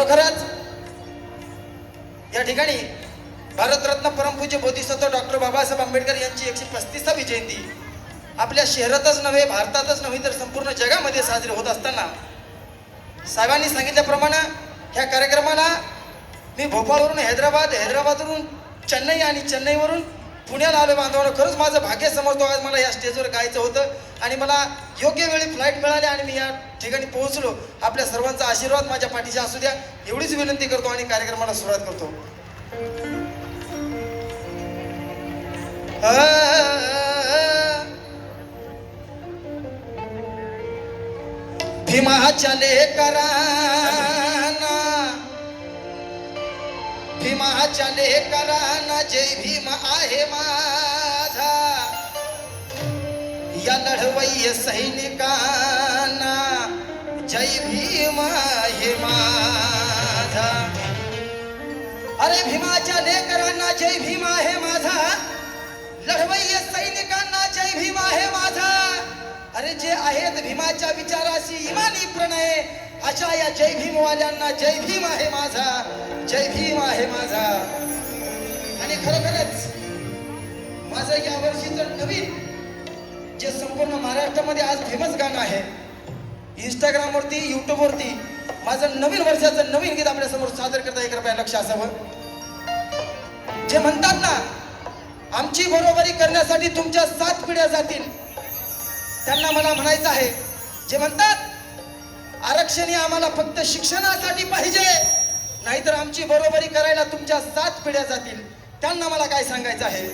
खरोखरच या ठिकाणी भारतरत्न परमपूज्य बोधिसत्व डॉक्टर बाबासाहेब आंबेडकर यांची 135वी जयंती आपल्या शहरातच नव्हे, भारतातच नव्हे तर संपूर्ण जगामध्ये साजरी होत असताना साहेबांनी सांगितल्याप्रमाणे ह्या कार्यक्रमाला मी भोपाळवरून हैदराबादवरून चेन्नई आणि चेन्नईवरून पुण्याला आलो बांधवांनो. खरंच माझं भाग्य समजतो आज मला या स्टेजवर गायचं होतं आणि मला योग्य वेळी फ्लाईट मिळाली आणि मी या ठिकाणी पोहोचलो. आपल्या सर्वांचा आशीर्वाद माझ्या पाठीशी असू द्या एवढीच विनंती करतो आणि कार्यक्रमाला सुरुवात करतो. भीमाच्या लेकरांना, भीमाच्या लेकरांना जय भीम आहे माझा, या लढवय्य सैनिकांना जय भीम आहे माझा. अरे भीमाच्या लेकरांना जय भीम आहे माझा, लढवय्य सैनिकांना जय भीम आहे माझा. अरे जे आहेत भीमाच्या विचाराशी इमानी प्रणय अशा या जय भीमवाल्यांना जय भीम आहे माझा, जय भीम आहे माझा. आणि खरोखरच माझं या वर्षीचं नवीन जे संपूर्ण महाराष्ट्रामध्ये आज फेमस गाणं आहे, इंस्टाग्रामवरती युट्यूबवरती माझं नवीन वर्षाचं नवीन गीत आपल्या समोर सादर करता एक रुपया लक्ष असावं. जे म्हणतात ना आमची बरोबरी करण्यासाठी तुमच्या 7 पिढ्या जातील, त्यांना मला म्हणायचं आहे जे म्हणतात आरक्षण आम्हाला फक्त शिक्षणासाठी पाहिजे नाहीतर आमची बरोबरी करायला तुमच्या 7 पिढ्या जातील, त्यांना मला काय सांगायचं आहे.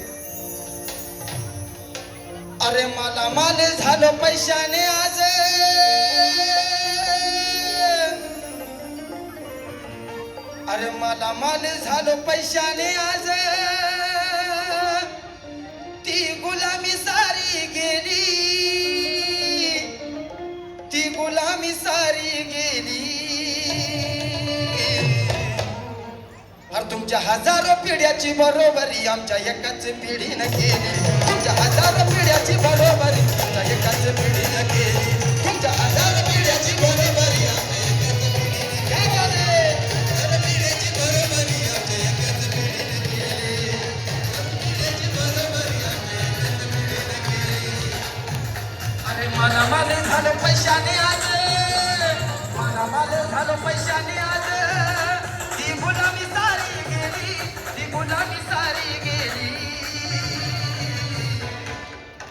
अरे मला माल झालं पैशाने आज, अरे मला माल झालं पैशाने आज, ती गुलामी सारी गेली, ती गुलामी सारी गेली. अरे तुमच्या हजारो पिढ्याची बरोबरी आमच्या एकाच पिढीनं केली, तुमच्या हजारो पिढ्याची बरोबरी आमच्या एकाच पिढीनं केली, तुमच्या हजारो पिढ्याची बरोबरी आमच्या एकाच पिढीची बरोबरी आमच्या एकाच पिढीनं केली, पिढीची बरोबरी आमच्या एकाच पिढीनं केली. अरे मला माल झालं पैशाने आज, मला माल झालं पैशाने आज, ती गुलामी सारी गेली, ती गुलामी सारी गेली.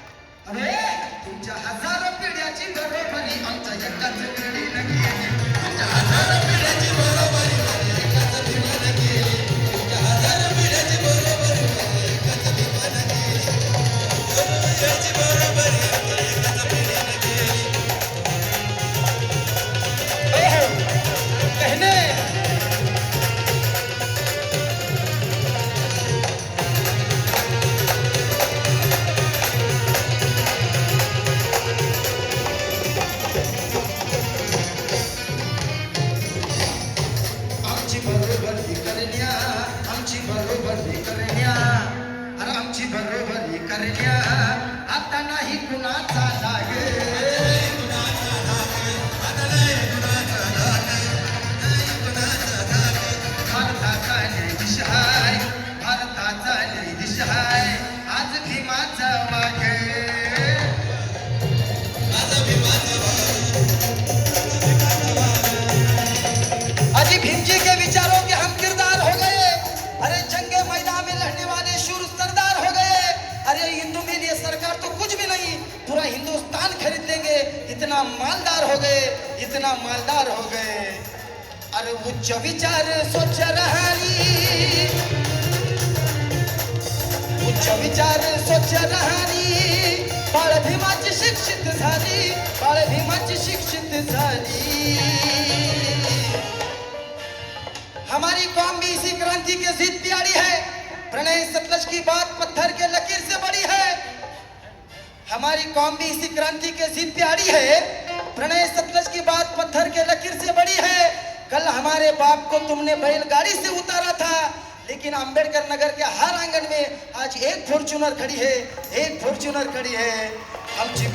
अरे तुमच्या हजारो पिढ्याची बरोबरी आमच्या एकाच पिढीनं केली, तुमच्या हजारो पिढ्याची बरोबरी आमच्या एकाच पिढीनं केली, तुमच्या हजारो पिढ्याची बरोबरी आमच्या एकाच पिढीनं केली, पिढ्याची बरोबरी आमच्या एकाच पिढीनं केली. कहने आमची बरोबरी करण्या, आमची बरोबरी करण्या, अरे आमची बरोबरी करण्या आता नाही कुणाचा लाग, भारताचा न्यायाधीश हाय, भारताचा न्यायाधीश हाय आज भीमाचा वाघ, आज भीमाचा वाघ. अजी भीम जी के विचारों के हम किरदार हो गए, अरे जंगे मैदान में लड़ने वाले शूर सरदार हो गए. अरे हिंदू के लिए सरकार तो कुछ भी नहीं, पूरा हिंदुस्तान खरीद लेंगे, इतना मालदार हो गए, इतना मालदार हो गए. अरे उच्च विचार स्वच्छ राहणी, उच्च विचार स्वच्छ राहणी, बाळ भीमाची शिक्षित झाली, बाळ भीमाची शिक्षित झाली. हमारी कौम भी इसी क्रांति की जिद पे अड़ी है, प्रणय सतलज की बात पत्थर के लकीर से बड़ी है. हमारी कौम भी इसी क्रांति के जिद पे अड़ी है, प्रणय सतलज की बात पत्थर के लकीर से बड़ी है. कल हमारे बाप को तुमने बैलगाड़ी से उतारा था, लेकिन अंबेडकर नगर के हर आंगन में आज एक फॉर्च्यूनर खड़ी है, एक फॉर्च्यूनर खड़ी है. आमची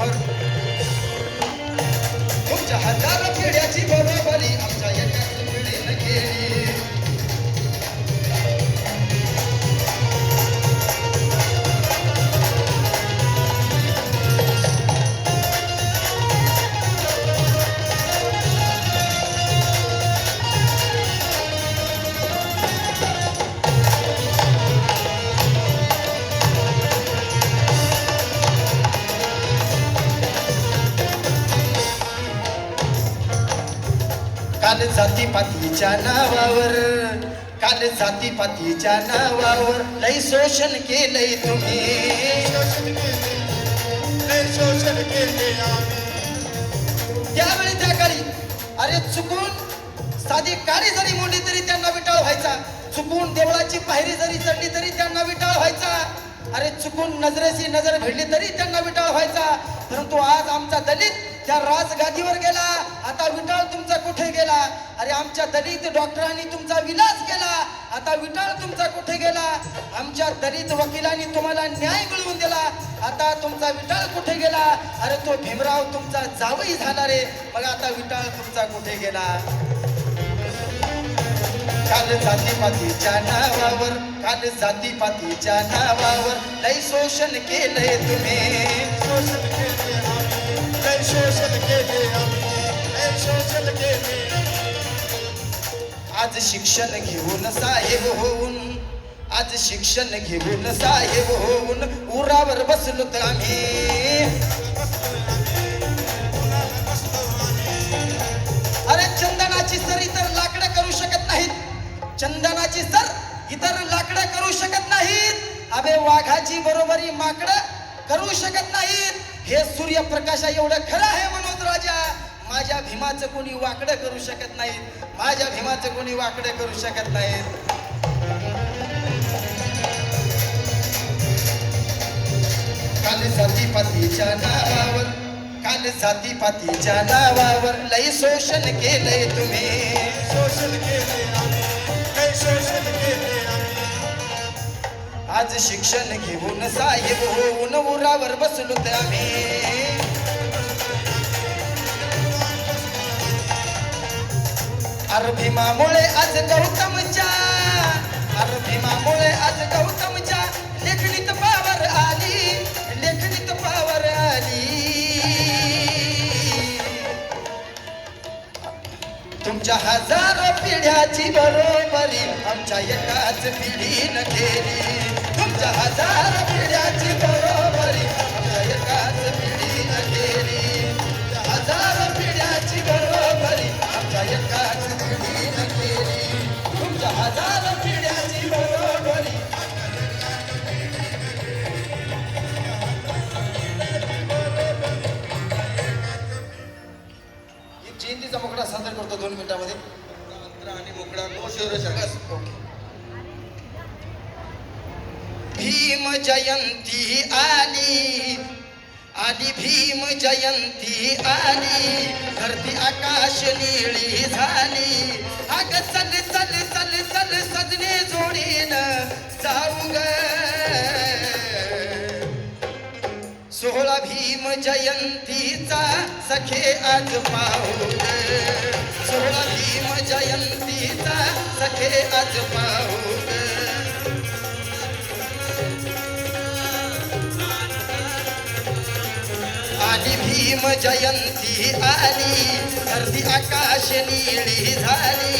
तुमच्या हजारो पिढ्याची बरोबरी आमच्या एकाच पिढीनं केली, काल जातीपातीच्या नावावर, काल जातीपातीच्या नावावर लय शोषण केलंय तुम्ही, शोषण केले, लय शोषण केले आम्ही. त्यावेळी त्या काळी अरे चुकून साधी काळी जरी मोडली तरी त्यांना विटाळ व्हायचा, चुकून देवळाची पायरी जरी चढली तरी त्यांना विटाळ व्हायचा, अरे चुकून नजरेची नजर भिडली तरी त्यांना विटाळ व्हायचा. परंतु आज आमचा दलित त्या राजगादीवर गेला, आता विटाळ तुमचा कुठे गेला? अरे आमच्या दलित डॉक्टरांनी तुमचा विलास केला, आता विटाळ तुमचा कुठे गेला? आमच्या दलित वकिलांनी तुम्हाला न्याय मिळवून दिला, आता तुमचा विटाळ कुठे गेला? अरे तो भीमराव तुमचा जावई झाला रे, मग आता विटाळ तुमचा कुठे गेला? काल जातीपातीच्या नावावर, काल जातीपातीच्या नावावर लय शोषण केलंय तुम्ही, शोषण केले आम्ही, लय शोषण केले आम्ही, लय शोषण केले. आज शिक्षण घेऊन साहेब होऊन, आज शिक्षण घेऊन साहेब होऊन उरावर बसलोत आम्ही. अरे चंदनाची सर इतर लाकडं करू शकत नाहीत, चंदनाची सर इतर लाकडं करू शकत नाहीत, अबे वाघाची बरोबरी माकडं करू शकत नाहीत. हे सूर्यप्रकाशा एवढं खरं आहे मनोज राजा, माझ्या भीमाचं कोणी वाकडं करू शकत नाहीत, माझ्या भीमाचं कोणी वाकडं करू शकत नाहीत. काल जातीपातीच्या नावावर, काल जातीपातीच्या नावावर लय शोषण केलंय तुम्ही, शोषण केले आम्ही, लय शोषण केले आम्ही. आज शिक्षण घेऊन साहेब होऊन उरावर बसलोत आम्ही. अरे भीमामुळे आज गौतमच्या, अरे भीमामुळे आज गौतमच्या लेखणीत पावर आली, लेखणीत पावर आली. तुमच्या हजारो पिढ्याची बरोबरी आमच्या एकाच पिढीनं केली, तुमच्या हजार पिढ्याची बरोबरी आमच्या एकाच पिढीनं केली, हजार पिढ्याची बरोबरी आमच्या एकाच पिढीनं केली, तुमच्या हजार पिढ्याची बरोबरी. एक जयंतीचा मुकडा सादर करतो 2 मिनिटांमध्ये. आणि मोकळा तो ओके. भीम जयंती आली, आली भीम जयंती आली, धरती आकाश निळी झाली. अग चल चल चल चल सजने जोडीनं जाऊ ग, 16 भीम जयंतीचा सखे आज पाहू ग, 16 भीम जयंतीचा सखे आज पाहू ग. आली भीम जयंती आली, धरती आकाश निळी झाली.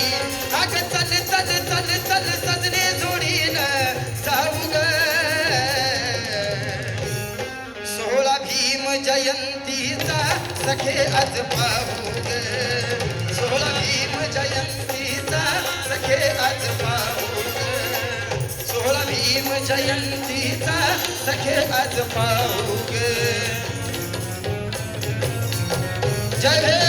अग चल चल चल चल सजने जोडीनं जाऊ ग, 16 भीम जयंतीचा सखे आज पाहू ग, 16 भीम जयंतीचा सखे आज पाहू ग, 16 भीम जयंतीचा सखे आज पाहू ग. जय भीम.